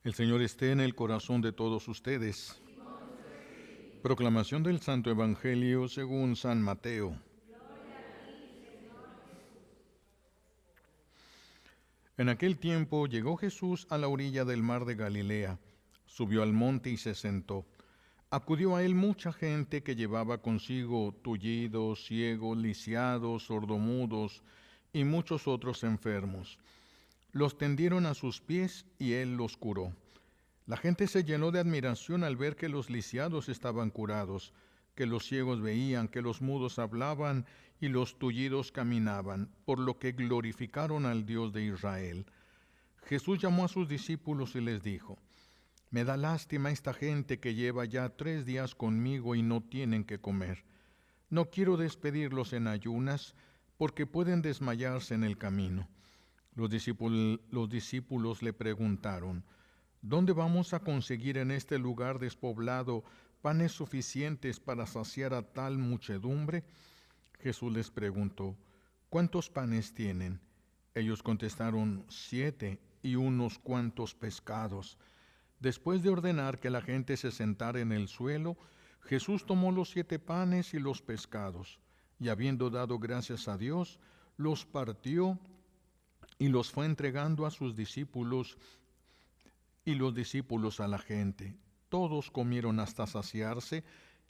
El Señor esté en el corazón de todos ustedes. Proclamación del Santo Evangelio según San Mateo. En aquel tiempo llegó Jesús a la orilla del mar de Galilea, subió al monte y se sentó. Acudió a él mucha gente que llevaba consigo tullidos, ciegos, lisiados, sordomudos y muchos otros enfermos. Los tendieron a sus pies y él los curó. La gente se llenó de admiración al ver que los lisiados estaban curados, que los ciegos veían, que los mudos hablaban y los tullidos caminaban, por lo que glorificaron al Dios de Israel. Jesús llamó a sus discípulos y les dijo: Me da lástima esta gente que lleva ya 3 días conmigo y no tienen que comer. No quiero despedirlos en ayunas, porque pueden desmayarse en el camino. Los discípulos le preguntaron: ¿Dónde vamos a conseguir en este lugar despoblado panes suficientes para saciar a tal muchedumbre? Jesús les preguntó: ¿Cuántos panes tienen? Ellos contestaron: 7 y unos cuantos pescados. Después de ordenar que la gente se sentara en el suelo, Jesús tomó los 7 panes y los pescados, y habiendo dado gracias a Dios, los partió y los fue entregando a sus discípulos y los discípulos a la gente. Todos comieron hasta saciarse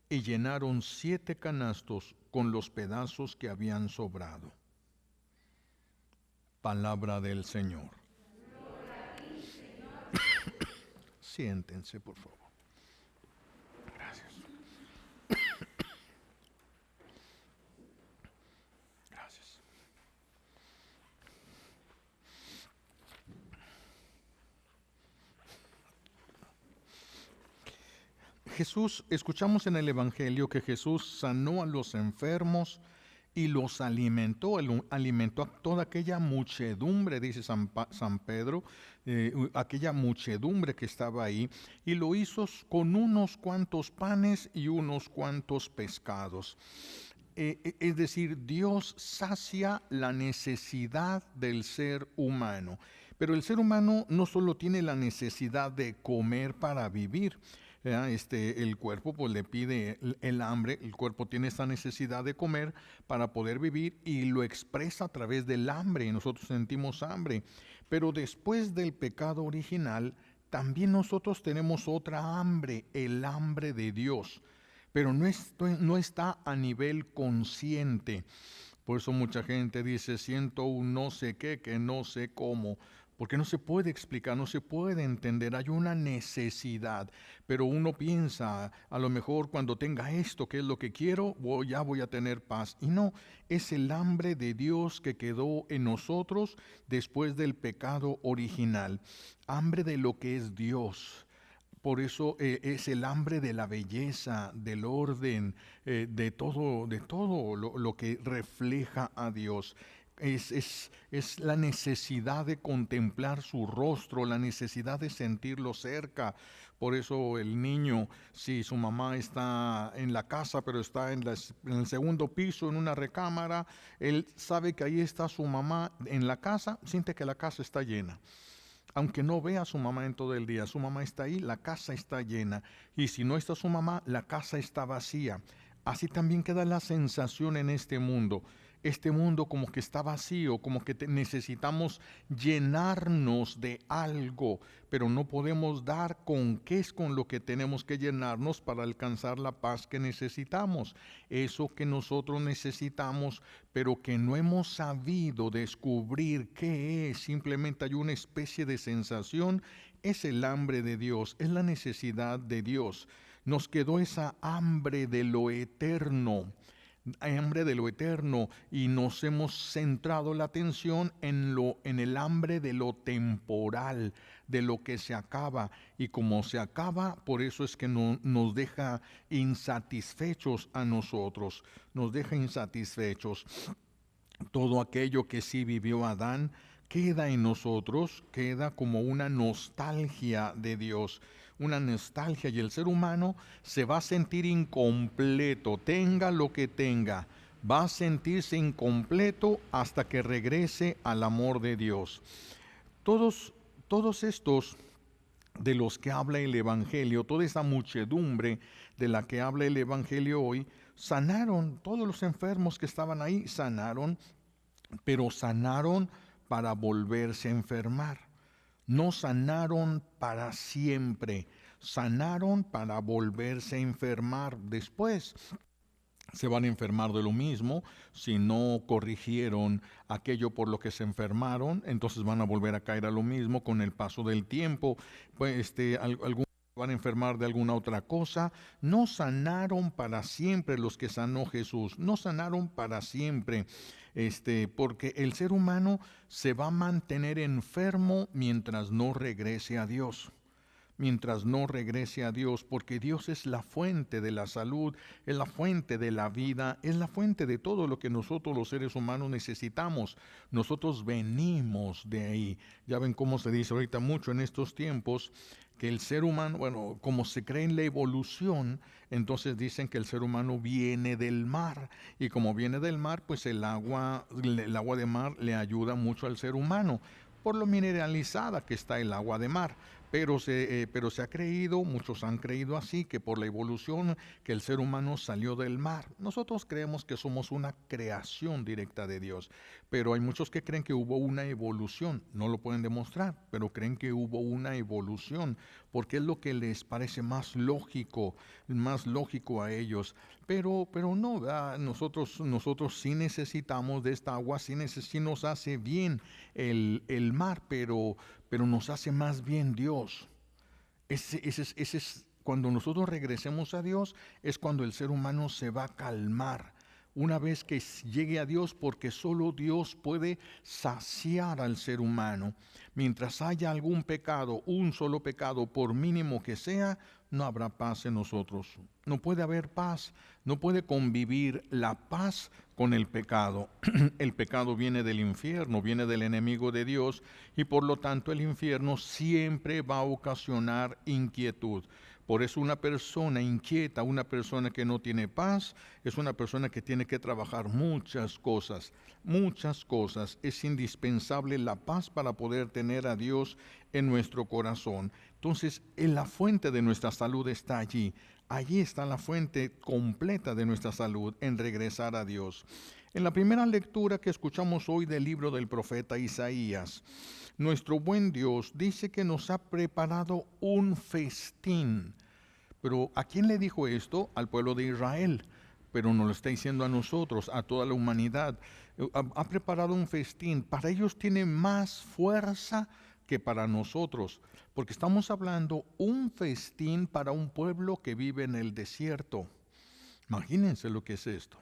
y llenaron 7 canastos con los pedazos que habían sobrado. Palabra del Señor. Siéntense, por favor. Gracias. Gracias. Escuchamos en el Evangelio que Jesús sanó a los enfermos y los alimentó a toda aquella muchedumbre, dice San Pedro, aquella muchedumbre que estaba ahí, y lo hizo con unos cuantos panes y unos cuantos pescados. Es decir, Dios sacia la necesidad del ser humano, pero el ser humano no solo tiene la necesidad de comer para vivir. El cuerpo pues le pide el hambre, el cuerpo tiene esa necesidad de comer para poder vivir y lo expresa a través del hambre, y nosotros sentimos hambre. Pero después del pecado original, también nosotros tenemos otra hambre, el hambre de Dios, pero no está a nivel consciente. Por eso mucha gente dice: siento un no sé qué, que no sé cómo, porque no se puede explicar, no se puede entender, hay una necesidad, pero uno piensa, a lo mejor cuando tenga esto, que es lo que quiero, ya voy a tener paz. Y no, es el hambre de Dios que quedó en nosotros después del pecado original, hambre de lo que es Dios. Por eso es el hambre de la belleza, del orden, de todo lo que refleja a Dios. Es la necesidad de contemplar su rostro, la necesidad de sentirlo cerca. Por eso el niño, si su mamá está en la casa, pero está en el segundo piso, en una recámara, él sabe que ahí está su mamá en la casa, siente que la casa está llena. Aunque no vea a su mamá en todo el día, su mamá está ahí, la casa está llena. Y si no está su mamá, la casa está vacía. Así también queda la sensación en este mundo. Este mundo como que está vacío, como que necesitamos llenarnos de algo, pero no podemos dar con qué es con lo que tenemos que llenarnos para alcanzar la paz que necesitamos. Eso que nosotros necesitamos, pero que no hemos sabido descubrir qué es, simplemente hay una especie de sensación, es el hambre de Dios, es la necesidad de Dios. Nos quedó esa hambre de lo eterno, y nos hemos centrado la atención en el hambre de lo temporal, de lo que se acaba, y como se acaba, por eso es que nos deja insatisfechos a nosotros, nos deja insatisfechos. Todo aquello que sí vivió Adán queda en nosotros, queda como una nostalgia de Dios, una nostalgia, y el ser humano se va a sentir incompleto, tenga lo que tenga, va a sentirse incompleto hasta que regrese al amor de Dios. Todos estos de los que habla el Evangelio, toda esa muchedumbre de la que habla el Evangelio hoy, sanaron todos los enfermos que estaban ahí, sanaron, pero sanaron para volverse a enfermar. No sanaron para siempre, sanaron para volverse a enfermar después. Se van a enfermar de lo mismo. Si no corrigieron aquello por lo que se enfermaron, entonces van a volver a caer a lo mismo con el paso del tiempo. Pues algunos van a enfermar de alguna otra cosa. No sanaron para siempre los que sanó Jesús. No sanaron para siempre. Porque el ser humano se va a mantener enfermo mientras no regrese a Dios. Mientras no regrese a Dios, porque Dios es la fuente de la salud, es la fuente de la vida, es la fuente de todo lo que nosotros los seres humanos necesitamos. Nosotros venimos de ahí. Ya ven cómo se dice ahorita mucho en estos tiempos, que el ser humano, bueno, como se cree en la evolución, entonces dicen que el ser humano viene del mar, y como viene del mar, pues el agua de mar le ayuda mucho al ser humano, por lo mineralizada que está el agua de mar. Pero se ha creído, muchos han creído así, que por la evolución que el ser humano salió del mar. Nosotros creemos que somos una creación directa de Dios, pero hay muchos que creen que hubo una evolución. No lo pueden demostrar, pero creen que hubo una evolución, porque es lo que les parece más lógico a ellos. Pero no, ¿verdad? Nosotros sí necesitamos de esta agua, sí nos hace bien el mar, pero nos hace más bien Dios. Ese es cuando nosotros regresemos a Dios, es cuando el ser humano se va a calmar. Una vez que llegue a Dios, porque solo Dios puede saciar al ser humano. Mientras haya algún pecado, un solo pecado, por mínimo que sea, no habrá paz en nosotros. No puede haber paz, no puede convivir la paz con el pecado. El pecado viene del infierno, viene del enemigo de Dios, y por lo tanto el infierno siempre va a ocasionar inquietud. Por eso una persona inquieta, una persona que no tiene paz, es una persona que tiene que trabajar muchas cosas, muchas cosas. Es indispensable la paz para poder tener a Dios en nuestro corazón. Entonces, la fuente de nuestra salud está allí. Allí está la fuente completa de nuestra salud, en regresar a Dios. En la primera lectura que escuchamos hoy del libro del profeta Isaías, nuestro buen Dios dice que nos ha preparado un festín. Pero ¿a quién le dijo esto? Al pueblo de Israel. Pero nos lo está diciendo a nosotros, a toda la humanidad. Ha preparado un festín. Para ellos tiene más fuerza que para nosotros. Porque estamos hablando un festín para un pueblo que vive en el desierto. Imagínense lo que es esto.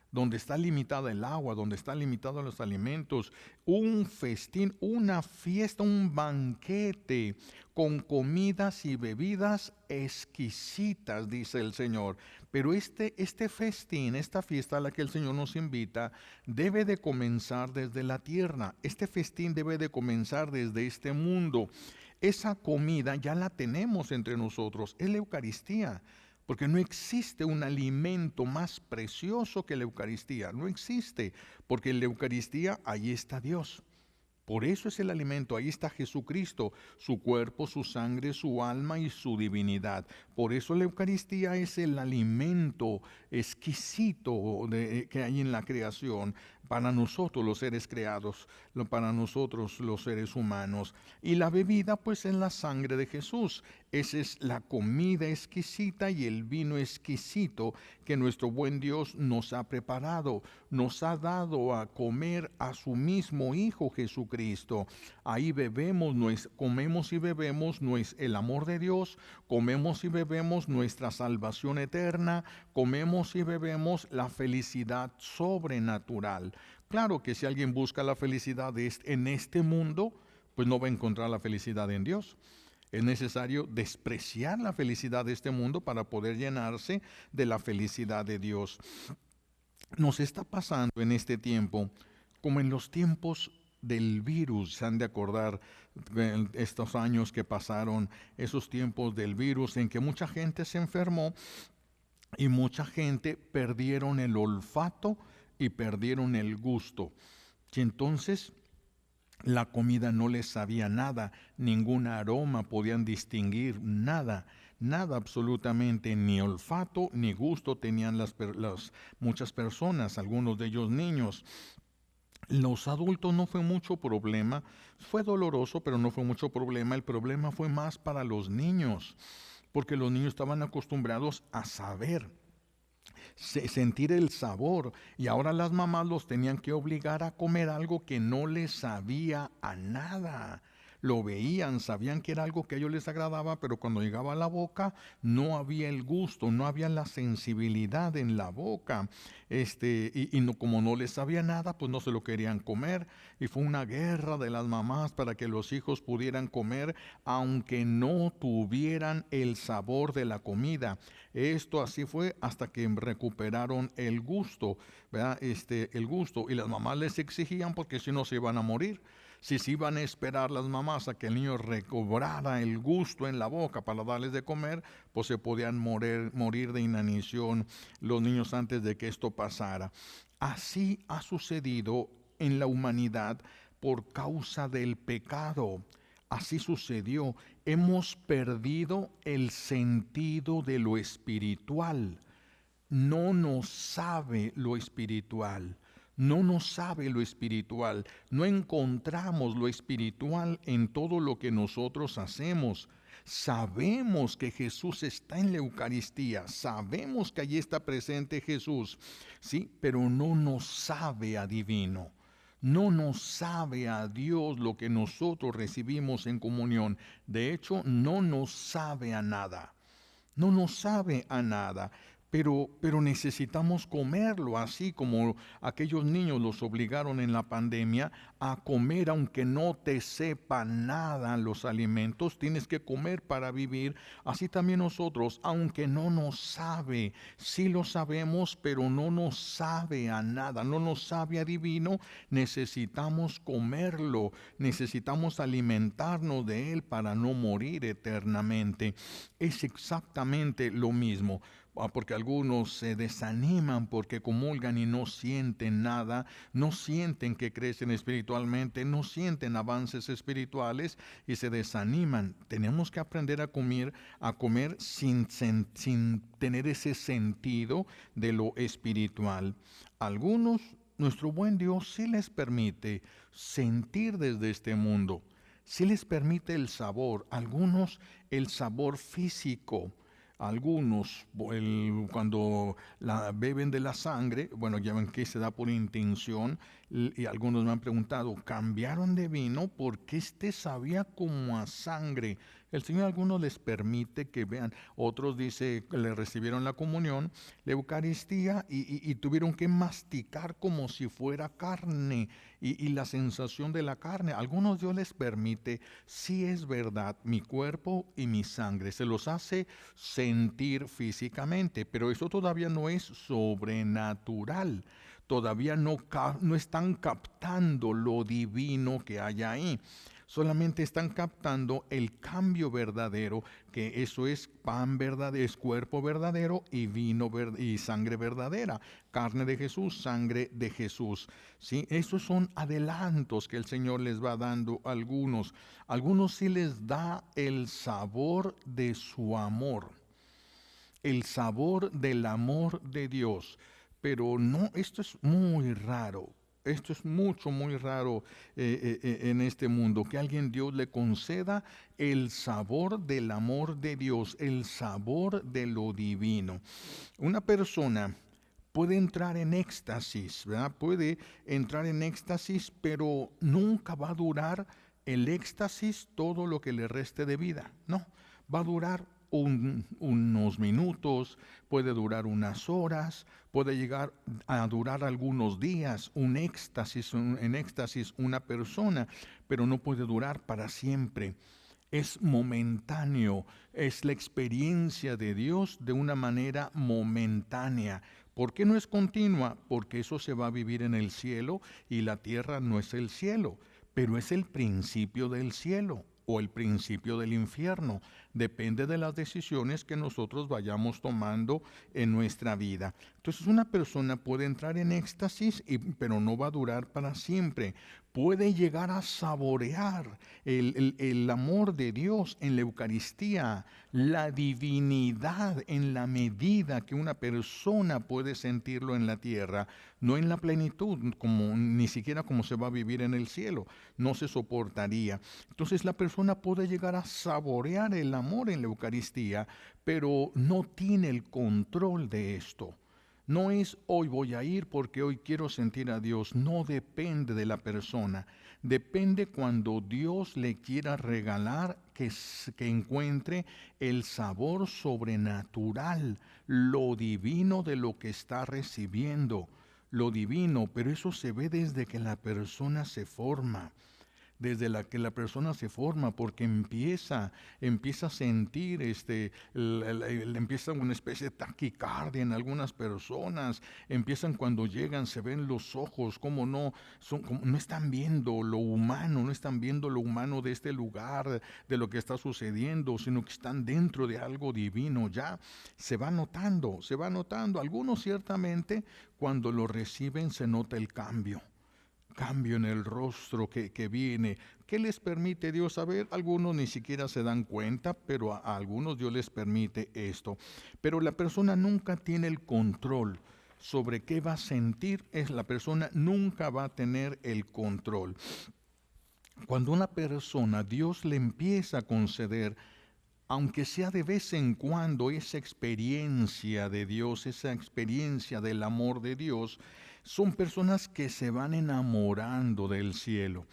Donde está limitada el agua, donde están limitados los alimentos, un festín, una fiesta, un banquete con comidas y bebidas exquisitas, dice el Señor. Pero este festín, esta fiesta a la que el Señor nos invita, debe de comenzar desde la tierra. Este festín debe de comenzar desde este mundo. Esa comida ya la tenemos entre nosotros, es la Eucaristía. Porque no existe un alimento más precioso que la Eucaristía. No existe, porque en la Eucaristía ahí está Dios. Por eso es el alimento, ahí está Jesucristo, su cuerpo, su sangre, su alma y su divinidad. Por eso la Eucaristía es el alimento exquisito que hay en la creación para nosotros los seres creados, para nosotros los seres humanos. Y la bebida pues es la sangre de Jesús. Esa es la comida exquisita y el vino exquisito que nuestro buen Dios nos ha preparado. Nos ha dado a comer a su mismo Hijo Jesucristo. Ahí comemos y bebemos el amor de Dios, comemos y bebemos nuestra salvación eterna, comemos y bebemos la felicidad sobrenatural. Claro que si alguien busca la felicidad en este mundo, pues no va a encontrar la felicidad en Dios. Es necesario despreciar la felicidad de este mundo para poder llenarse de la felicidad de Dios. Nos está pasando en este tiempo como en los tiempos del virus. Se han de acordar estos años que pasaron, esos tiempos del virus en que mucha gente se enfermó y mucha gente perdieron el olfato y perdieron el gusto. Y entonces La comida no les sabía nada, ningún aroma podían distinguir, nada, nada absolutamente, ni olfato ni gusto tenían las muchas personas, algunos de ellos niños. Los adultos no fue mucho problema, fue doloroso, pero no fue mucho problema. El problema fue más para los niños, porque los niños estaban acostumbrados a saber, sentir el sabor, y ahora las mamás los tenían que obligar a comer algo que no les sabía a nada. Lo veían, sabían que era algo que a ellos les agradaba, pero cuando llegaba a la boca no había el gusto, no había la sensibilidad en la boca. Y no, como no les sabía nada, pues no se lo querían comer. Y fue una guerra de las mamás para que los hijos pudieran comer, aunque no tuvieran el sabor de la comida. Esto así fue hasta que recuperaron el gusto, ¿verdad? El gusto. Y las mamás les exigían porque si no se iban a morir. Si se iban a esperar las mamás a que el niño recobrara el gusto en la boca para darles de comer, pues se podían morir de inanición los niños antes de que esto pasara. Así ha sucedido en la humanidad por causa del pecado. Así sucedió. Hemos perdido el sentido de lo espiritual. No nos sabe lo espiritual. No nos sabe lo espiritual. No encontramos lo espiritual en todo lo que nosotros hacemos. Sabemos que Jesús está en la Eucaristía. Sabemos que allí está presente Jesús. Sí, pero no nos sabe a divino. No nos sabe a Dios lo que nosotros recibimos en comunión. De hecho, no nos sabe a nada. No nos sabe a nada. Pero necesitamos comerlo, así como aquellos niños los obligaron en la pandemia a comer aunque no te sepa nada los alimentos, tienes que comer para vivir. Así también nosotros, aunque no nos sabe, sí lo sabemos, pero no nos sabe a nada, no nos sabe a divino, necesitamos comerlo, necesitamos alimentarnos de él para no morir eternamente. Es exactamente lo mismo. Porque algunos se desaniman porque comulgan y no sienten nada, no sienten que crecen espiritualmente, no sienten avances espirituales y se desaniman. Tenemos que aprender a comer sin tener ese sentido de lo espiritual. Algunos, nuestro buen Dios sí les permite sentir desde este mundo, sí les permite el sabor, algunos el sabor físico. Algunos, cuando beben de la sangre, bueno, ya ven que se da por intención, y algunos me han preguntado, ¿cambiaron de vino? Porque este sabía como a sangre. El Señor a algunos les permite que vean, otros dice que le recibieron la comunión, la Eucaristía, y tuvieron que masticar como si fuera carne, y la sensación de la carne. Algunos Dios les permite, sí es verdad, mi cuerpo y mi sangre, se los hace sentir físicamente, pero eso todavía no es sobrenatural. Todavía no están captando lo divino que hay ahí. Solamente están captando el cambio verdadero, que eso es pan verdadero, es cuerpo verdadero y vino y sangre verdadera, carne de Jesús, sangre de Jesús. ¿Sí? Esos son adelantos que el Señor les va dando a algunos. Algunos sí les da el sabor de su amor, el sabor del amor de Dios. Pero no, esto es muy raro. Esto es muy raro en este mundo, que alguien Dios le conceda el sabor del amor de Dios, el sabor de lo divino. Una persona puede entrar en éxtasis, ¿verdad? Puede entrar en éxtasis, pero nunca va a durar el éxtasis todo lo que le reste de vida. No, va a durar unos minutos, puede durar unas horas, puede llegar a durar algunos días, en éxtasis una persona, pero no puede durar para siempre. Es momentáneo, es la experiencia de Dios de una manera momentánea. ¿Por qué no es continua? Porque eso se va a vivir en el cielo y la tierra no es el cielo, pero es el principio del cielo o el principio del infierno. depende de las decisiones que nosotros vayamos tomando en nuestra vida. Entonces una persona puede entrar en éxtasis, pero no va a durar para siempre. Puede llegar a saborear el amor de Dios en la Eucaristía, la divinidad en la medida que una persona puede sentirlo en la tierra, no en la plenitud, ni siquiera como se va a vivir en el cielo, no se soportaría. Entonces la persona puede llegar a saborear el amor en la Eucaristía, pero no tiene el control de esto. No es hoy voy a ir porque hoy quiero sentir a Dios. No depende de la persona. Depende cuando Dios le quiera regalar que encuentre el sabor sobrenatural, lo divino de lo que está recibiendo. Lo divino, pero eso se ve desde que la persona se forma. Desde la que la persona se forma, porque empieza a sentir, empieza una especie de taquicardia en algunas personas, empiezan cuando llegan, se ven los ojos, como no están viendo lo humano, no están viendo lo humano de este lugar, de lo que está sucediendo, sino que están dentro de algo divino, ya se va notando, algunos ciertamente cuando lo reciben se nota el cambio en el rostro que viene. ¿Qué les permite Dios saber? Algunos ni siquiera se dan cuenta, pero a algunos Dios les permite esto. Pero la persona nunca tiene el control sobre qué va a sentir. La persona nunca va a tener el control. Cuando una persona, Dios le empieza a conceder, aunque sea de vez en cuando, esa experiencia de Dios, esa experiencia del amor de Dios, son personas que se van enamorando del cielo.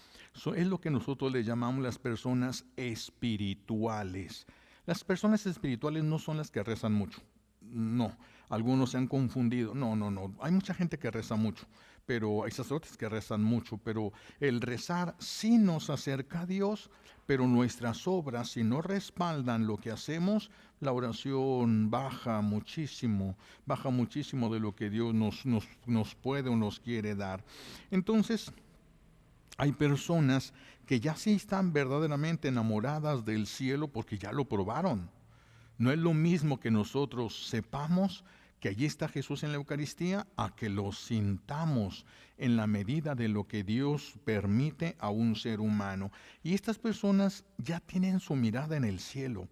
Es lo que nosotros le llamamos las personas espirituales. Las personas espirituales no son las que rezan mucho. No, algunos se han confundido. No. Hay mucha gente que reza mucho, pero hay sacerdotes que rezan mucho, pero el rezar sí nos acerca a Dios, pero nuestras obras, si no respaldan lo que hacemos, la oración baja muchísimo de lo que Dios nos puede o nos quiere dar. Entonces, hay personas que ya sí están verdaderamente enamoradas del cielo porque ya lo probaron. No es lo mismo que nosotros sepamos que allí está Jesús en la Eucaristía a que lo sintamos en la medida de lo que Dios permite a un ser humano. Y estas personas ya tienen su mirada en el cielo.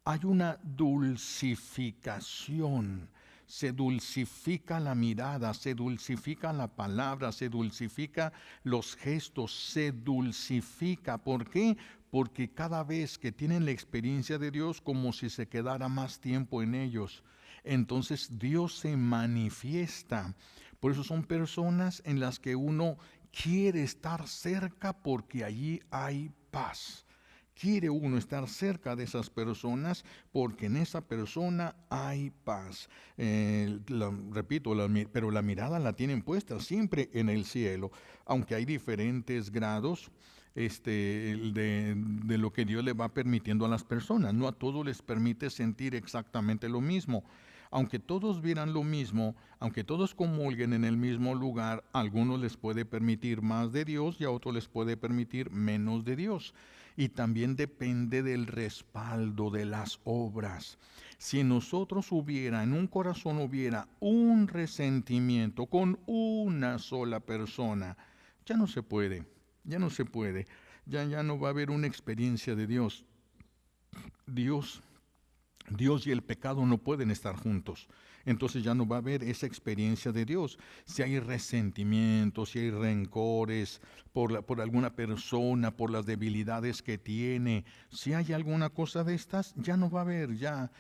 Hay una dulcificación. Se dulcifica la mirada, se dulcifica la palabra, se dulcifica los gestos, se dulcifica. ¿Por qué? Porque cada vez que tienen la experiencia de Dios, como si se quedara más tiempo en ellos, entonces Dios se manifiesta. Por eso son personas en las que uno quiere estar cerca porque allí hay paz. Quiere uno estar cerca de esas personas porque en esa persona hay paz. Repito, pero la mirada la tienen puesta siempre en el cielo, aunque hay diferentes grados de lo que Dios le va permitiendo a las personas. No a todos les permite sentir exactamente lo mismo. Aunque todos vieran lo mismo, aunque todos comulguen en el mismo lugar, a algunos les puede permitir más de Dios y a otros les puede permitir menos de Dios. Y también depende del respaldo de las obras. Si en nosotros en un corazón hubiera un resentimiento con una sola persona, ya no se puede, ya no va a haber una experiencia de Dios. Dios y el pecado no pueden estar juntos. Entonces ya no va a haber esa experiencia de Dios. Si hay resentimientos, si hay rencores por alguna persona, por las debilidades que tiene, si hay alguna cosa de estas, ya no va a haber, ya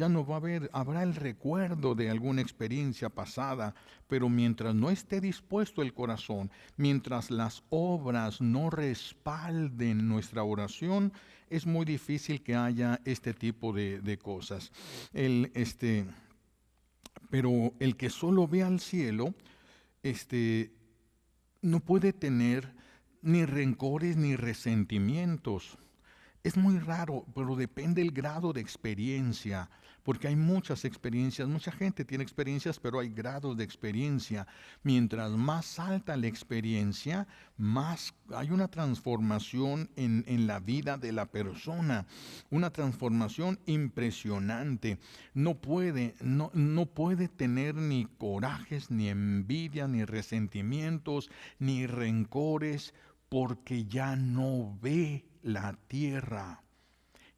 no va a haber, habrá el recuerdo de alguna experiencia pasada, pero mientras no esté dispuesto el corazón, mientras las obras no respalden nuestra oración, es muy difícil que haya este tipo de cosas. Pero el que solo ve al cielo, no puede tener ni rencores ni resentimientos. Es muy raro, pero depende del grado de experiencia, porque hay muchas experiencias, mucha gente tiene experiencias, pero hay grados de experiencia. Mientras más alta la experiencia, más hay una transformación en la vida de la persona, una transformación impresionante. No puede tener ni corajes, ni envidia, ni resentimientos, ni rencores, porque ya no ve la tierra,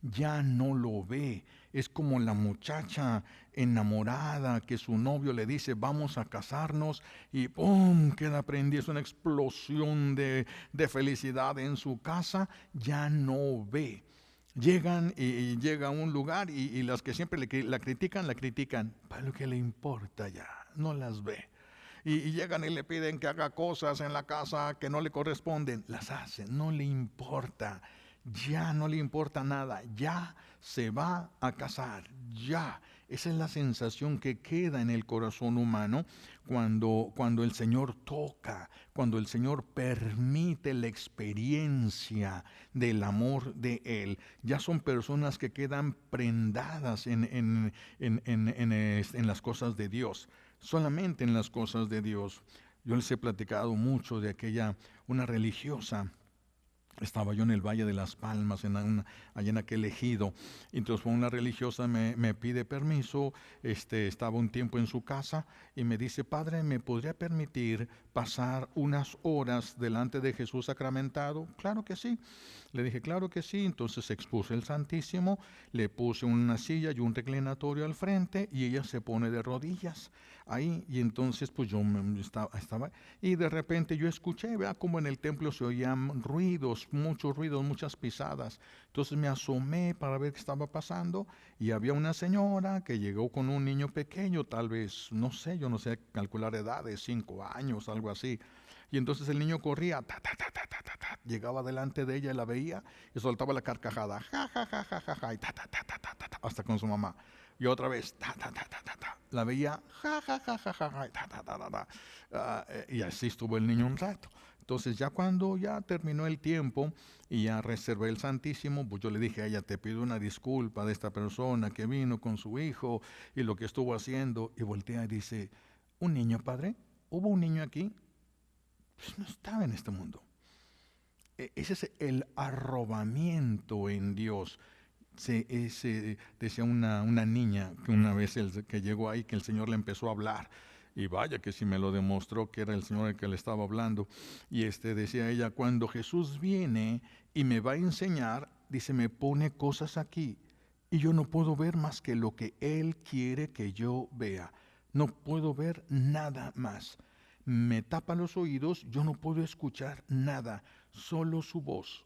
ya no lo ve. Es como la muchacha enamorada que su novio le dice vamos a casarnos y ¡pum! Queda prendida, es una explosión de felicidad en su casa, ya no ve. Llegan y llega a un lugar y las que siempre la critican, para lo que le importa ya, no las ve. Y llegan y le piden que haga cosas en la casa que no le corresponden, las hace, no le importa, ya no le importa nada, ya se va a casar, ya. Esa es la sensación que queda en el corazón humano cuando el Señor toca, cuando el Señor permite la experiencia del amor de Él. Ya son personas que quedan prendadas en las cosas de Dios, solamente en las cosas de Dios. Yo les he platicado mucho de una religiosa. Estaba yo en el Valle de las Palmas, allá en aquel ejido. Entonces una religiosa me pide permiso, estaba un tiempo en su casa y me dice, padre, ¿me podría permitir pasar unas horas delante de Jesús sacramentado? Claro que sí. Le dije, claro que sí. Entonces expuse el Santísimo, le puse una silla y un reclinatorio al frente y ella se pone de rodillas ahí. Y entonces pues yo estaba y de repente yo escuché, vea como en el templo se oían ruidos, muchos ruidos, muchas pisadas. Entonces me asomé para ver qué estaba pasando y había una señora que llegó con un niño pequeño, tal vez, no sé, yo no sé calcular edades, 5 años, algo así. Y entonces el niño corría, ta, ta, ta, ta, ta, ta, ta, llegaba delante de ella y la veía y soltaba la carcajada, ja, ja, ja, ja, ja, ja, y ta, ta, ta, ta, ta, ta, ta, hasta con su mamá. Y otra vez, ta, ta, ta, ta, ta, ta, la veía, ja, ja, ja, ja, ja, ja, y ta, ta, ta, ta, ta. Y así estuvo el niño un rato. Entonces ya cuando ya terminó el tiempo y ya reservé el Santísimo, pues yo le dije a ella, te pido una disculpa de esta persona que vino con su hijo y lo que estuvo haciendo. Y voltea y dice, ¿un niño, padre? ¿Hubo un niño aquí? Pues no estaba en este mundo. Ese es el arrobamiento en Dios. Decía una niña que una vez que llegó ahí, que el Señor le empezó a hablar. Y vaya que si me lo demostró que era el Señor el que le estaba hablando. Y decía ella, cuando Jesús viene y me va a enseñar, dice, me pone cosas aquí. Y yo no puedo ver más que lo que Él quiere que yo vea. No puedo ver nada más. Me tapa los oídos, yo no puedo escuchar nada, solo su voz.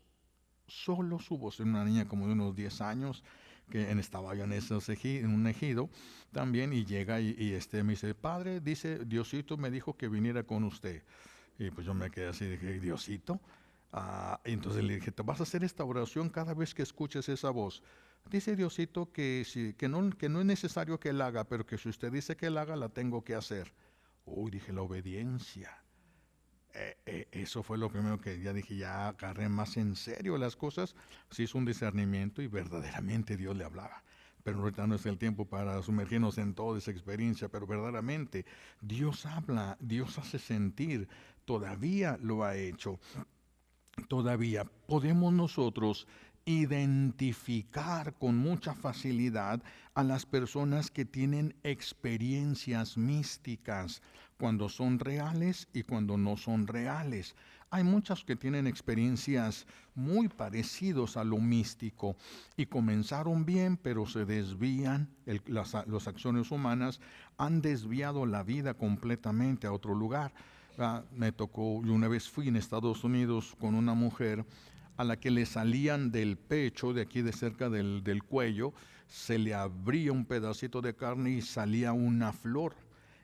Solo su voz. Era una niña como de unos 10 años que estaba yo en un ejido también y llega y me dice, padre, dice, Diosito me dijo que viniera con usted. Y pues yo me quedé así, dije, Diosito. Y entonces le dije, te vas a hacer esta oración cada vez que escuches esa voz. Dice Diosito que no es necesario que él haga, pero que si usted dice que él haga, la tengo que hacer. Uy, dije, la obediencia. Eso fue lo primero que ya dije, ya agarré más en serio las cosas, se hizo un discernimiento y verdaderamente Dios le hablaba. Pero ahorita no es el tiempo para sumergirnos en toda esa experiencia, pero verdaderamente Dios habla, Dios hace sentir, todavía lo ha hecho. Todavía podemos nosotros identificar con mucha facilidad a las personas que tienen experiencias místicas, cuando son reales y cuando no son reales. Hay muchas que tienen experiencias muy parecidas a lo místico y comenzaron bien, pero se desvían, las acciones humanas han desviado la vida completamente a otro lugar. Me tocó, yo una vez fui en Estados Unidos con una mujer a la que le salían del pecho, de aquí de cerca del cuello, se le abría un pedacito de carne y salía una flor.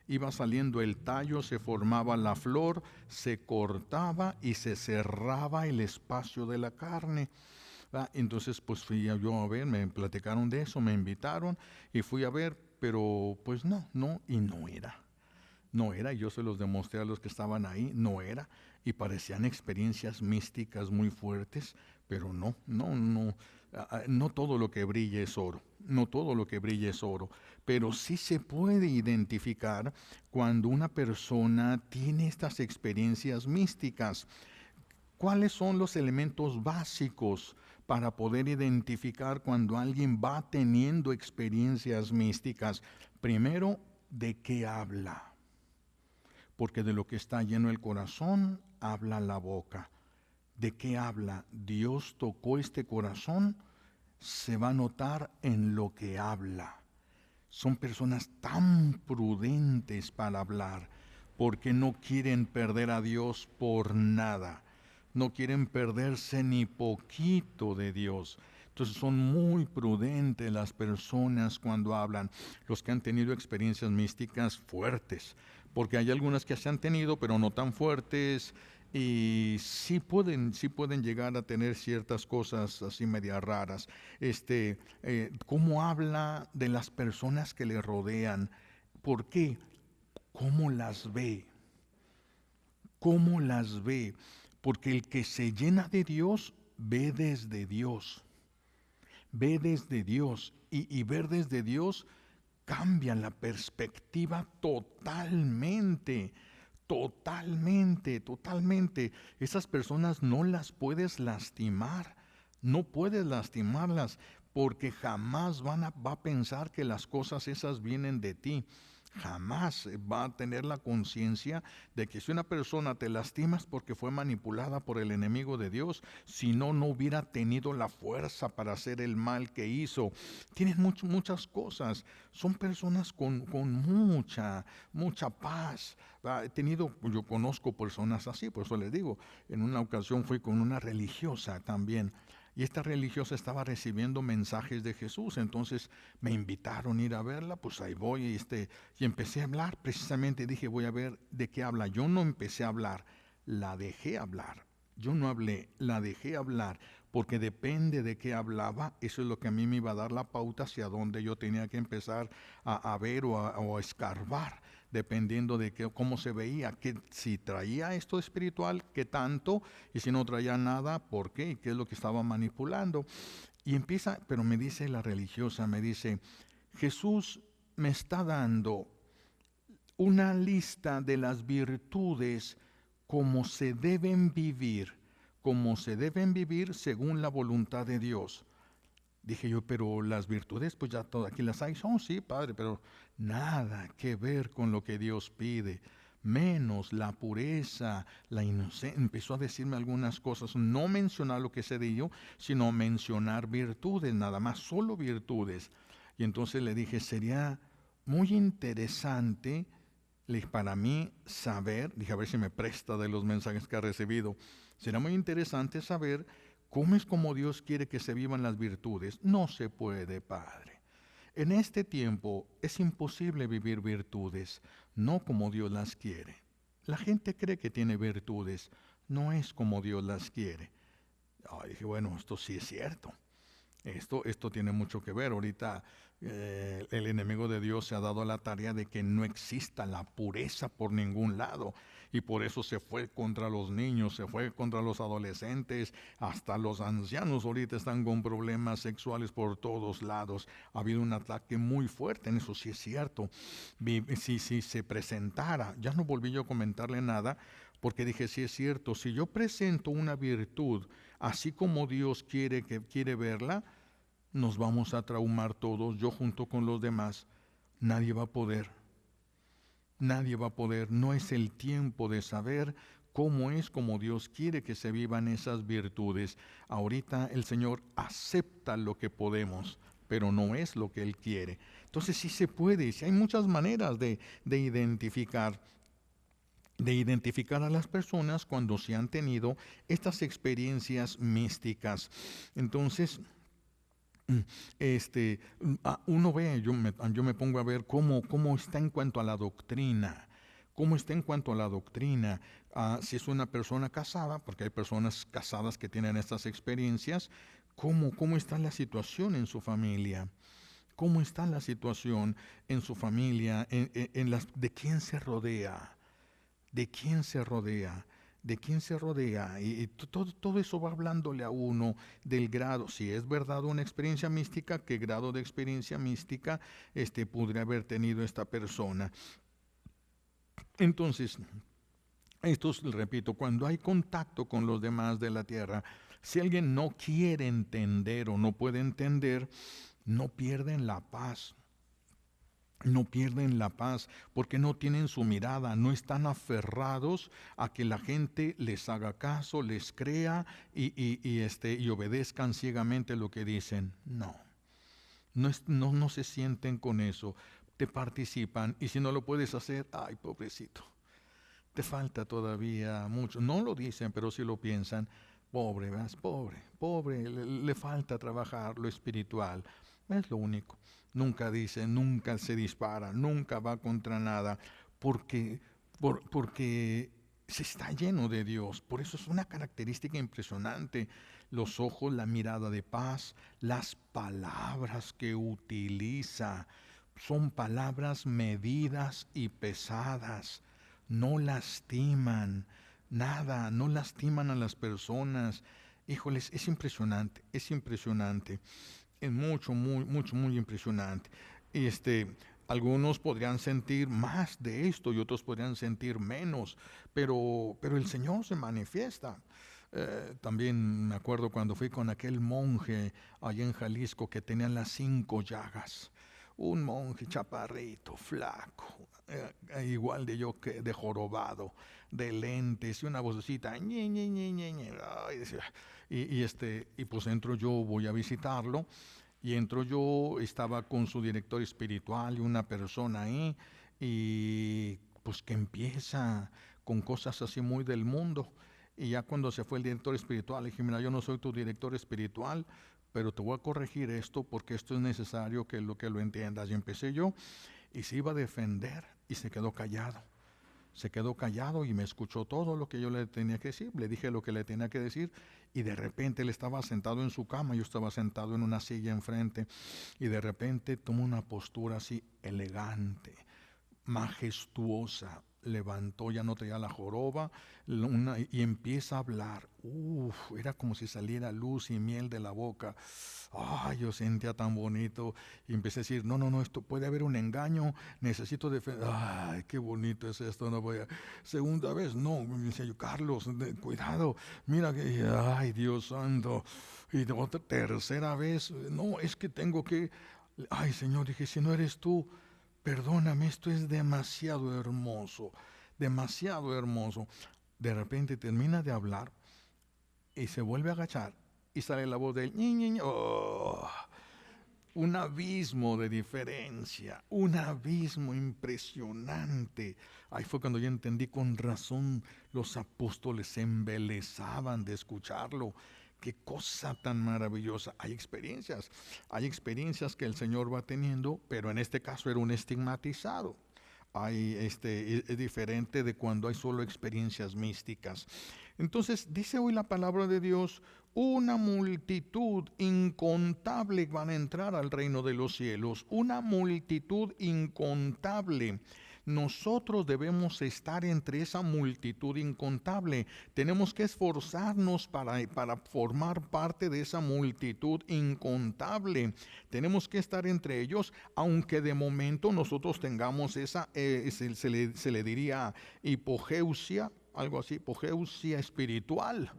Iba saliendo el tallo, se formaba la flor, se cortaba y se cerraba el espacio de la carne. Entonces pues fui yo a ver, me platicaron de eso, me invitaron y fui a ver, pero pues no, y no era. No era, yo se los demostré a los que estaban ahí, no era, y parecían experiencias místicas muy fuertes, Pero no todo lo que brilla es oro, no todo lo que brilla es oro, pero sí se puede identificar cuando una persona tiene estas experiencias místicas. ¿Cuáles son los elementos básicos para poder identificar cuando alguien va teniendo experiencias místicas? Primero, ¿de qué habla? Porque de lo que está lleno el corazón, habla la boca. ¿De qué habla? Dios tocó este corazón, se va a notar en lo que habla. Son personas tan prudentes para hablar, porque no quieren perder a Dios por nada. No quieren perderse ni poquito de Dios. Entonces son muy prudentes las personas cuando hablan, los que han tenido experiencias místicas fuertes, porque hay algunas que se han tenido, pero no tan fuertes, y sí pueden llegar a tener ciertas cosas así medias raras. Cómo habla de las personas que le rodean. ¿Por qué? ¿Cómo las ve? ¿Cómo las ve? Porque el que se llena de Dios, ve desde Dios. Ve desde Dios. Y ver desde Dios cambia la perspectiva totalmente. Totalmente, totalmente. Esas personas no las puedes lastimar. No puedes lastimarlas porque jamás va a pensar que las cosas esas vienen de ti. Jamás va a tener la conciencia de que si una persona te lastimas porque fue manipulada por el enemigo de Dios, si no, no hubiera tenido la fuerza para hacer el mal que hizo. Tienen muchas cosas. Son personas con mucha paz. Yo conozco personas así, por eso les digo, en una ocasión fui con una religiosa también. Y esta religiosa estaba recibiendo mensajes de Jesús, entonces me invitaron a ir a verla, pues ahí voy y empecé a hablar, precisamente dije voy a ver de qué habla. Yo no empecé a hablar, la dejé hablar. Yo no hablé, la dejé hablar, porque depende de qué hablaba, eso es lo que a mí me iba a dar la pauta hacia dónde yo tenía que empezar a ver o a escarbar, dependiendo de cómo se veía, que si traía esto espiritual, qué tanto, y si no traía nada, por qué, y qué es lo que estaba manipulando. Y empieza, pero me dice la religiosa, me dice, Jesús me está dando una lista de las virtudes como se deben vivir según la voluntad de Dios. Dije yo, pero las virtudes, pues ya todas aquí las hay. Son, sí, Padre, pero nada que ver con lo que Dios pide. Menos la pureza, la inocencia. Empezó a decirme algunas cosas, no mencionar lo que sé de ello, sino mencionar virtudes, nada más, solo virtudes. Y entonces le dije, sería muy interesante para mí saber, dije a ver si me presta de los mensajes que ha recibido, será muy interesante saber cómo es como Dios quiere que se vivan las virtudes. No se puede, Padre. En este tiempo es imposible vivir virtudes, no como Dios las quiere. La gente cree que tiene virtudes, no es como Dios las quiere. Dije, bueno, esto sí es cierto. Esto tiene mucho que ver. Ahorita el enemigo de Dios se ha dado la tarea de que no exista la pureza por ningún lado. Y por eso se fue contra los niños, se fue contra los adolescentes, hasta los ancianos ahorita están con problemas sexuales por todos lados. Ha habido un ataque muy fuerte, en eso sí es cierto. Si se presentara, ya no volví yo a comentarle nada, porque dije, sí es cierto, si yo presento una virtud, así como Dios quiere verla, nos vamos a traumar todos, yo junto con los demás. Nadie va a poder. Nadie va a poder. No es el tiempo de saber cómo es como Dios quiere que se vivan esas virtudes. Ahorita el Señor acepta lo que podemos, pero no es lo que Él quiere. Entonces sí se puede, sí hay muchas maneras de identificar a las personas cuando se han tenido estas experiencias místicas. Entonces, uno ve, yo me pongo a ver cómo está en cuanto a la doctrina. ¿Cómo está en cuanto a la doctrina? Si es una persona casada, porque hay personas casadas que tienen estas experiencias, ¿cómo está la situación en su familia? ¿Cómo está la situación en su familia? ¿De quién se rodea? ¿De quién se rodea? de quién se rodea, y todo eso va hablándole a uno del grado, si es verdad una experiencia mística, qué grado de experiencia mística podría haber tenido esta persona. Entonces, esto repito, cuando hay contacto con los demás de la tierra, si alguien no quiere entender o no puede entender, no pierden la paz. No pierden la paz porque no tienen su mirada, no están aferrados a que la gente les haga caso, les crea y obedezcan ciegamente lo que dicen. No se sienten con eso, te participan, y si no lo puedes hacer, ay, pobrecito, te falta todavía mucho. No lo dicen, pero sí lo piensan. Pobre, ¿verdad? Pobre, le falta trabajar lo espiritual. Es lo único. Nunca dice, nunca se dispara, nunca va contra nada, porque, porque se está lleno de Dios. Por eso es una característica impresionante. Los ojos, la mirada de paz, las palabras que utiliza, son palabras medidas y pesadas. No lastiman nada, no lastiman a las personas. Híjoles, es impresionante, es impresionante. Es muy impresionante. Algunos podrían sentir más de esto y otros podrían sentir menos, pero el Señor se manifiesta. También me acuerdo cuando fui con aquel monje allá en Jalisco que tenía las 5 llagas. Un monje chaparrito, flaco, igual de yo que de jorobado, de lentes y una vocecita, ñe, ñe, ñe, ñe, ñe. Ay, decía, y pues entro yo, voy a visitarlo, y entro yo, estaba con su director espiritual y una persona ahí, y pues que empieza con cosas así muy del mundo. Y ya cuando se fue el director espiritual, le dije, mira, yo no soy tu director espiritual, pero te voy a corregir esto porque esto es necesario que lo entiendas. Y empecé yo, y se iba a defender, y se quedó callado. Se quedó callado y me escuchó todo lo que yo le tenía que decir. Le dije lo que le tenía que decir, y de repente él estaba sentado en su cama, yo estaba sentado en una silla enfrente, y de repente tomó una postura así elegante, majestuosa. Levantó, ya no traía la joroba, y empieza a hablar. Era como si saliera luz y miel de la boca. Ay, yo sentía tan bonito, y empecé a decir, no, esto puede haber un engaño, necesito defender. Ay, qué bonito es esto, no voy a... Segunda vez, no, me decía yo, Carlos, cuidado, mira que, ay, Dios santo. Y otra, tercera vez, no, es que tengo que... Ay, Señor, dije, si no eres tú, perdóname, esto es demasiado hermoso, demasiado hermoso. De repente termina de hablar y se vuelve a agachar y sale la voz de él. Ñi, Ñi, Ñi. Oh, un abismo de diferencia, un abismo impresionante. Ahí fue cuando yo entendí, con razón los apóstoles se embelesaban de escucharlo. Qué cosa tan maravillosa. Hay experiencias que el Señor va teniendo, pero en este caso era un estigmatizado. Es diferente de cuando hay solo experiencias místicas. Entonces dice hoy la palabra de Dios, una multitud incontable van a entrar al reino de los cielos, una multitud incontable. Nosotros debemos estar entre esa multitud incontable. Tenemos que esforzarnos para formar parte de esa multitud incontable. Tenemos que estar entre ellos, aunque de momento nosotros tengamos esa, se le diría hipogeusia, algo así, hipogeusia espiritual.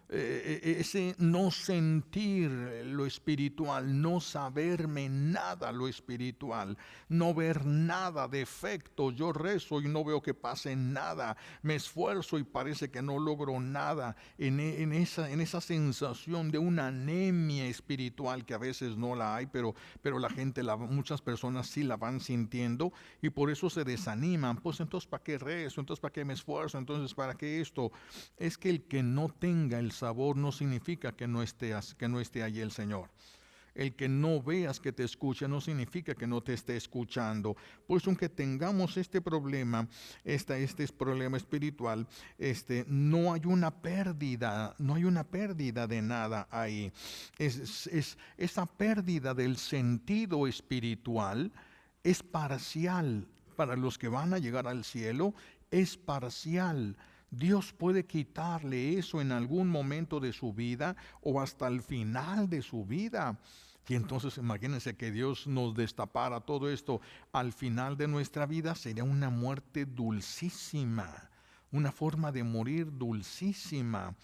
Ese no sentir lo espiritual, no saberme nada lo espiritual, no ver nada de efecto. Yo rezo y no veo que pase nada, me esfuerzo y parece que no logro nada, en esa sensación de una anemia espiritual que a veces no la hay, pero la gente, muchas personas sí la van sintiendo, y por eso se desaniman. Pues entonces, ¿para qué rezo? Entonces, ¿para qué me esfuerzo? Entonces, ¿para qué esto? Es que el que no tenga el sabor no significa que no esté allí el Señor. El que no veas que te escucha no significa que no te esté escuchando. Pues aunque tengamos este problema, este es problema espiritual, no hay una pérdida de nada ahí. Esa pérdida del sentido espiritual es parcial. Para los que van a llegar al cielo, es parcial. Dios puede quitarle eso en algún momento de su vida o hasta el final de su vida. Y entonces imagínense que Dios nos destapara todo esto al final de nuestra vida, sería una muerte dulcísima, una forma de morir dulcísima.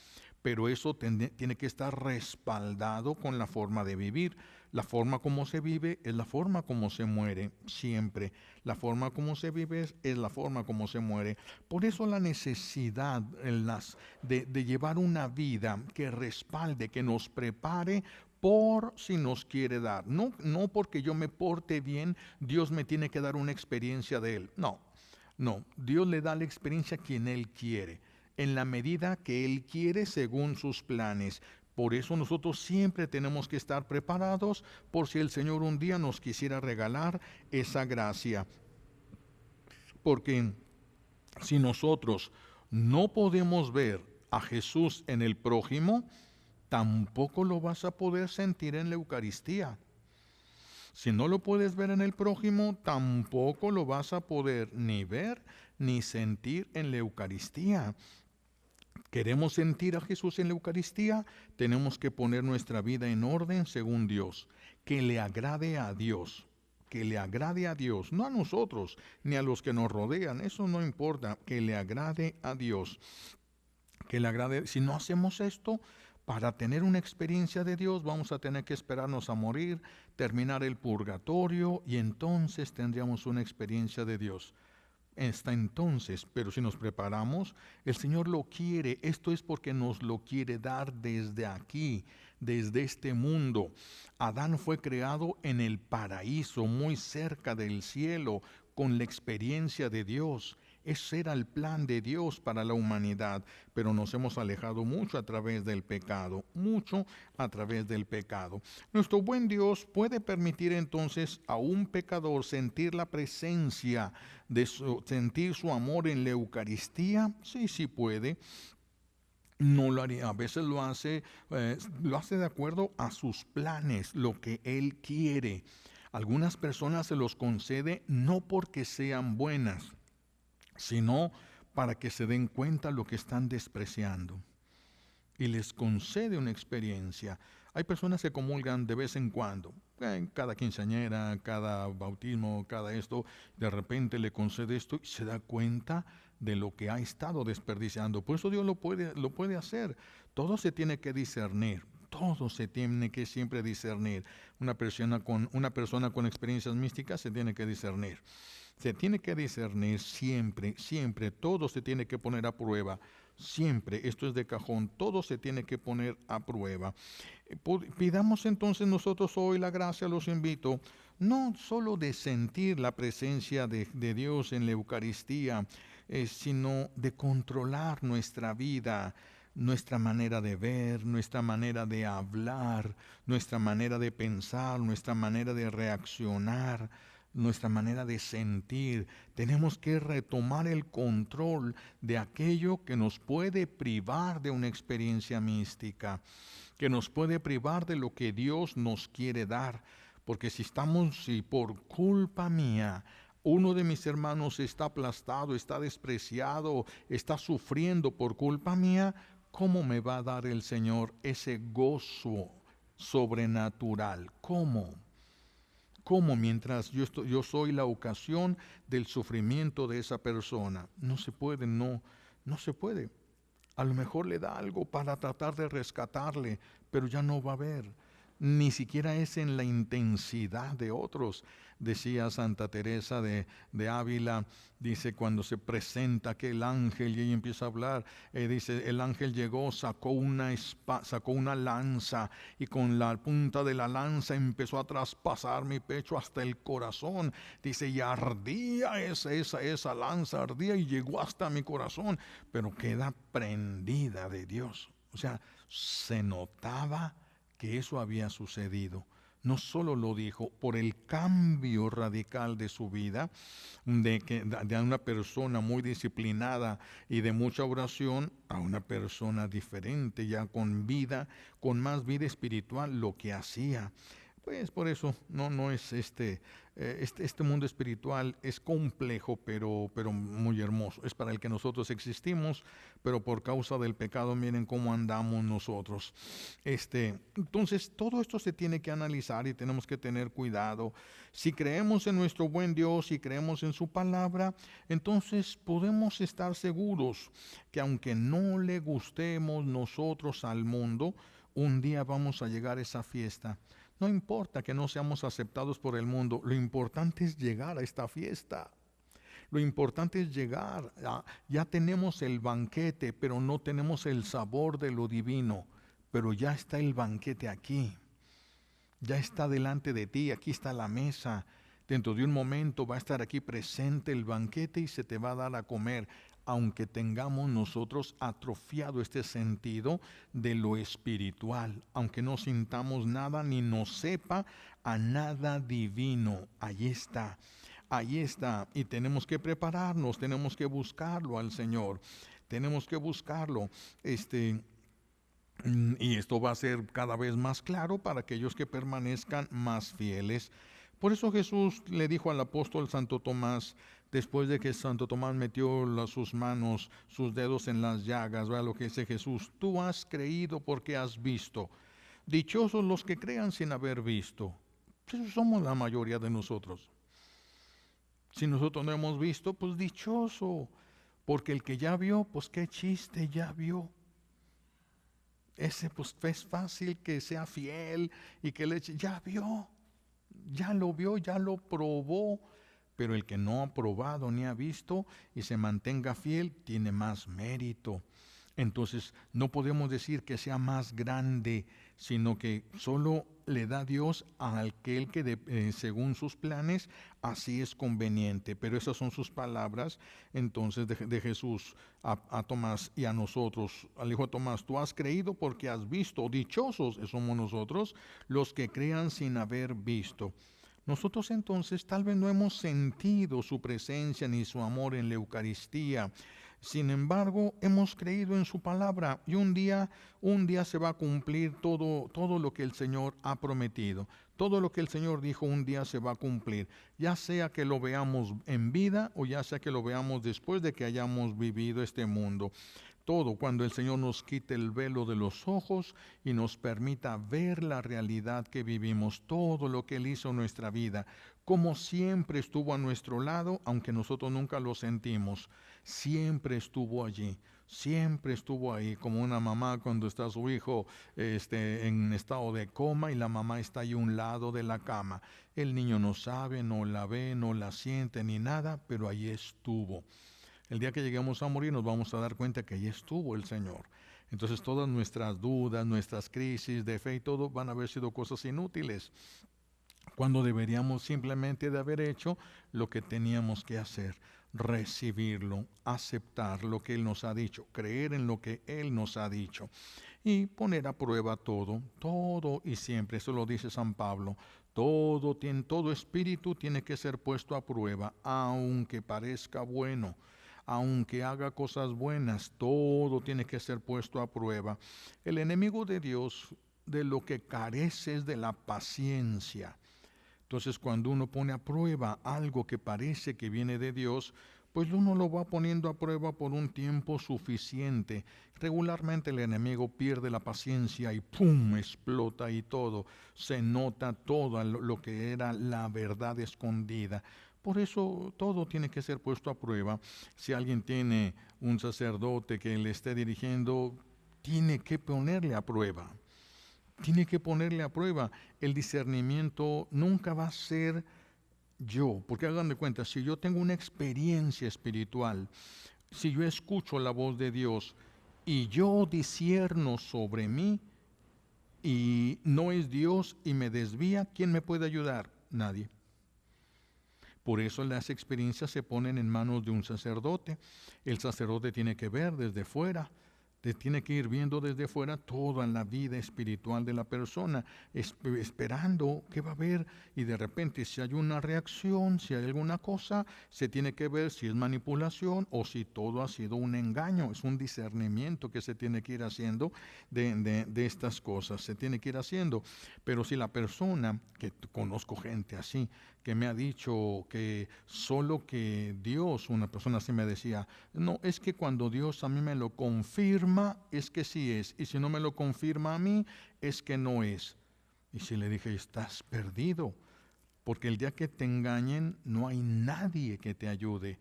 Pero eso tiene que estar respaldado con la forma de vivir. La forma como se vive es la forma como se muere, siempre. La forma como se vive es la forma como se muere. Por eso la necesidad de llevar una vida que respalde, que nos prepare por si nos quiere dar. No, no porque yo me porte bien, Dios me tiene que dar una experiencia de Él. No, no. Dios le da la experiencia a quien Él quiere, en la medida que Él quiere según sus planes. Por eso nosotros siempre tenemos que estar preparados por si el Señor un día nos quisiera regalar esa gracia. Porque si nosotros no podemos ver a Jesús en el prójimo, tampoco lo vas a poder sentir en la Eucaristía. Si no lo puedes ver en el prójimo, tampoco lo vas a poder ni ver ni sentir en la Eucaristía. ¿Queremos sentir a Jesús en la Eucaristía? Tenemos que poner nuestra vida en orden según Dios, que le agrade a Dios, que le agrade a Dios, no a nosotros, ni a los que nos rodean, eso no importa, que le agrade a Dios, que le agrade. Si no hacemos esto, para tener una experiencia de Dios vamos a tener que esperarnos a morir, terminar el purgatorio y entonces tendríamos una experiencia de Dios. Hasta entonces, pero si nos preparamos, el Señor lo quiere. Esto es porque nos lo quiere dar desde aquí, desde este mundo. Adán fue creado en el paraíso, muy cerca del cielo, con la experiencia de Dios. Ese era el plan de Dios para la humanidad, pero nos hemos alejado mucho a través del pecado, mucho a través del pecado. Nuestro buen Dios puede permitir entonces a un pecador sentir la presencia, sentir su amor en la Eucaristía. Sí, sí puede. No lo haría, a veces lo hace de acuerdo a sus planes, lo que Él quiere. Algunas personas se los concede no porque sean buenas, sino para que se den cuenta lo que están despreciando. Y les concede una experiencia. Hay personas que comulgan de vez en cuando, cada quinceañera, cada bautismo, cada esto, de repente le concede esto y se da cuenta de lo que ha estado desperdiciando. Por eso Dios lo puede hacer. Todo se tiene que discernir. Todo se tiene que siempre discernir. Una persona con experiencias místicas se tiene que discernir. Se tiene que discernir siempre, siempre. Todo se tiene que poner a prueba. Siempre, esto es de cajón, todo se tiene que poner a prueba. Pidamos entonces nosotros hoy la gracia, los invito, no solo de sentir la presencia de Dios en la Eucaristía, sino de controlar nuestra vida, nuestra manera de ver, nuestra manera de hablar, nuestra manera de pensar, nuestra manera de reaccionar, nuestra manera de sentir. Tenemos que retomar el control de aquello que nos puede privar de una experiencia mística, que nos puede privar de lo que Dios nos quiere dar. Porque si por culpa mía uno de mis hermanos está aplastado, está despreciado, está sufriendo por culpa mía, ¿cómo me va a dar el Señor ese gozo sobrenatural? ¿Cómo? ¿Cómo mientras yo soy la ocasión del sufrimiento de esa persona? No se puede, no se puede. A lo mejor le da algo para tratar de rescatarle, pero ya no va a haber. Ni siquiera es en la intensidad de otros. Decía Santa Teresa de Ávila, dice cuando se presenta aquel ángel y ella empieza a hablar, dice el ángel llegó, sacó una lanza y con la punta de la lanza empezó a traspasar mi pecho hasta el corazón. Dice y ardía esa lanza, ardía y llegó hasta mi corazón, pero queda prendida de Dios. O sea, se notaba que eso había sucedido. No solo lo dijo, por el cambio radical de su vida, de una persona muy disciplinada y de mucha oración, a una persona diferente, ya con más vida espiritual, lo que hacía. Pues por eso no es este mundo espiritual es complejo, pero muy hermoso. Es para el que nosotros existimos, pero por causa del pecado, miren cómo andamos nosotros. Entonces, todo esto se tiene que analizar y tenemos que tener cuidado. Si creemos en nuestro buen Dios y creemos en su palabra, entonces podemos estar seguros que aunque no le gustemos nosotros al mundo, un día vamos a llegar a esa fiesta. No importa que no seamos aceptados por el mundo, lo importante es llegar a esta fiesta. Lo importante es llegar. Ya tenemos el banquete, pero no tenemos el sabor de lo divino. Pero ya está el banquete aquí. Ya está delante de ti, aquí está la mesa. Dentro de un momento va a estar aquí presente el banquete y se te va a dar a comer, aunque tengamos nosotros atrofiado este sentido de lo espiritual, aunque no sintamos nada ni nos sepa a nada divino. Ahí está, y tenemos que prepararnos, tenemos que buscarlo al Señor, tenemos que buscarlo. Y esto va a ser cada vez más claro para aquellos que permanezcan más fieles. Por eso Jesús le dijo al apóstol Santo Tomás, después de que Santo Tomás metió sus manos, sus dedos en las llagas, vea lo que dice Jesús: tú has creído porque has visto. Dichosos los que crean sin haber visto. Eso somos la mayoría de nosotros. Si nosotros no hemos visto, pues dichoso, porque el que ya vio, pues qué chiste, ya vio. Ese pues es fácil que sea fiel y que le eche, ya vio, ya lo vio, ya lo probó. Pero el que no ha probado ni ha visto y se mantenga fiel tiene más mérito. Entonces no podemos decir que sea más grande, sino que solo le da Dios a aquel que según sus planes así es conveniente. Pero esas son sus palabras entonces de Jesús a Tomás y a nosotros. Al hijo de Tomás: tú has creído porque has visto. Dichosos somos nosotros los que crean sin haber visto. Nosotros entonces tal vez no hemos sentido su presencia ni su amor en la Eucaristía. Sin embargo, hemos creído en su palabra y un día se va a cumplir todo lo que el Señor ha prometido. Todo lo que el Señor dijo un día se va a cumplir, ya sea que lo veamos en vida o ya sea que lo veamos después de que hayamos vivido este mundo. Todo cuando el Señor nos quite el velo de los ojos y nos permita ver la realidad que vivimos, todo lo que Él hizo en nuestra vida, como siempre estuvo a nuestro lado, aunque nosotros nunca lo sentimos, siempre estuvo allí. Siempre estuvo ahí, como una mamá cuando está su hijo en estado de coma y la mamá está ahí a un lado de la cama. El niño no sabe, no la ve, no la siente ni nada, pero ahí estuvo. El día que lleguemos a morir nos vamos a dar cuenta que ahí estuvo el Señor. Entonces todas nuestras dudas, nuestras crisis de fe y todo van a haber sido cosas inútiles, cuando deberíamos simplemente de haber hecho lo que teníamos que hacer: recibirlo, aceptar lo que Él nos ha dicho, creer en lo que Él nos ha dicho y poner a prueba todo y siempre. Eso lo dice San Pablo. Todo espíritu tiene que ser puesto a prueba, aunque parezca bueno. Aunque haga cosas buenas, todo tiene que ser puesto a prueba. El enemigo de Dios de lo que carece es de la paciencia. Entonces, cuando uno pone a prueba algo que parece que viene de Dios, pues uno lo va poniendo a prueba por un tiempo suficiente. Regularmente el enemigo pierde la paciencia y ¡pum!, explota y todo. Se nota todo lo que era la verdad escondida. Por eso todo tiene que ser puesto a prueba. Si alguien tiene un sacerdote que le esté dirigiendo, tiene que ponerle a prueba. Tiene que ponerle a prueba. El discernimiento nunca va a ser yo, porque hagan de cuenta, si yo tengo una experiencia espiritual, si yo escucho la voz de Dios y yo discierno sobre mí y no es Dios y me desvía, ¿quién me puede ayudar? Nadie. Por eso las experiencias se ponen en manos de un sacerdote. El sacerdote tiene que ver desde fuera Te tiene que ir viendo desde fuera toda la vida espiritual de la persona, esperando qué va a haber, y de repente si hay una reacción, si hay alguna cosa, se tiene que ver si es manipulación o si todo ha sido un engaño. Es un discernimiento que se tiene que ir haciendo de estas cosas, se tiene que ir haciendo. Pero si la persona, que conozco gente así, que me ha dicho que solo que Dios, una persona así me decía, no, es que cuando Dios a mí me lo confirma, es que sí es, y si no me lo confirma a mí, es que no es. Y si le dije, estás perdido, porque el día que te engañen, no hay nadie que te ayude.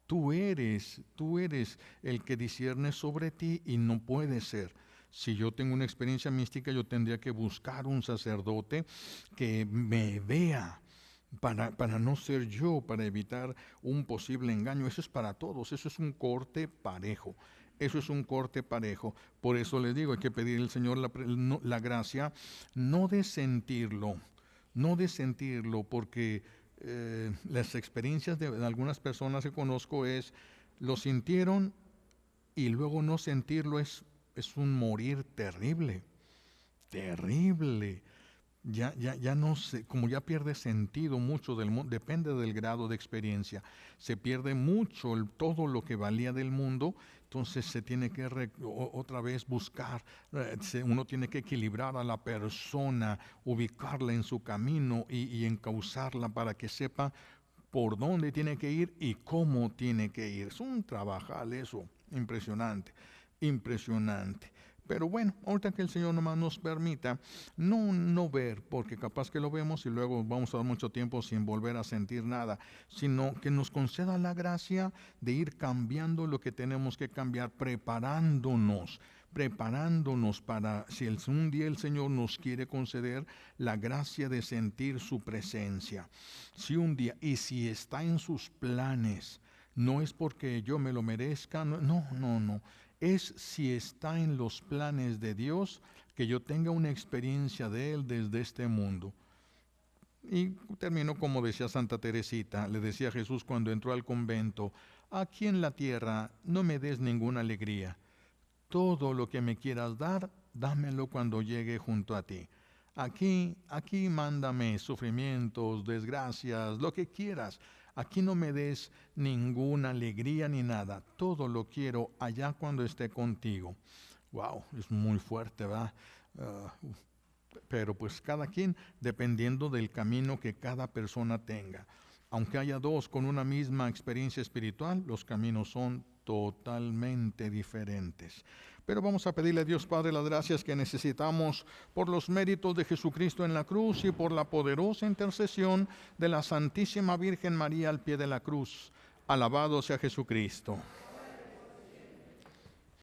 Tú eres el que discierne sobre ti y no puede ser. Si yo tengo una experiencia mística, yo tendría que buscar un sacerdote que me vea, para no ser yo, para evitar un posible engaño. Eso es para todos, eso es un corte parejo. Eso es un corte parejo. Por eso les digo, hay que pedir al Señor la gracia, no de sentirlo, porque las experiencias de algunas personas que conozco lo sintieron y luego no sentirlo es un morir terrible, terrible. Ya no sé, como ya pierde sentido mucho del mundo, depende del grado de experiencia, se pierde mucho todo lo que valía del mundo, entonces se tiene que otra vez buscar, uno tiene que equilibrar a la persona, ubicarla en su camino y encauzarla para que sepa por dónde tiene que ir y cómo tiene que ir. Es un trabajal eso, impresionante, impresionante. Pero bueno, ahorita que el Señor nomás nos permita no ver, porque capaz que lo vemos y luego vamos a dar mucho tiempo sin volver a sentir nada, sino que nos conceda la gracia de ir cambiando lo que tenemos que cambiar, preparándonos para, si un día el Señor nos quiere conceder la gracia de sentir su presencia. Si un día, y si está en sus planes, no es porque yo me lo merezca, no. Es si está en los planes de Dios que yo tenga una experiencia de Él desde este mundo. Y termino como decía Santa Teresita, le decía a Jesús cuando entró al convento, aquí en la tierra no me des ninguna alegría. Todo lo que me quieras dar, dámelo cuando llegue junto a ti. Aquí mándame sufrimientos, desgracias, lo que quieras. Aquí no me des ninguna alegría ni nada. Todo lo quiero allá cuando esté contigo. Wow, es muy fuerte, ¿verdad? Pero pues cada quien, dependiendo del camino que cada persona tenga. Aunque haya dos con una misma experiencia espiritual, los caminos son totalmente diferentes. Pero vamos a pedirle a Dios Padre las gracias que necesitamos por los méritos de Jesucristo en la cruz y por la poderosa intercesión de la Santísima Virgen María al pie de la cruz. Alabado sea Jesucristo.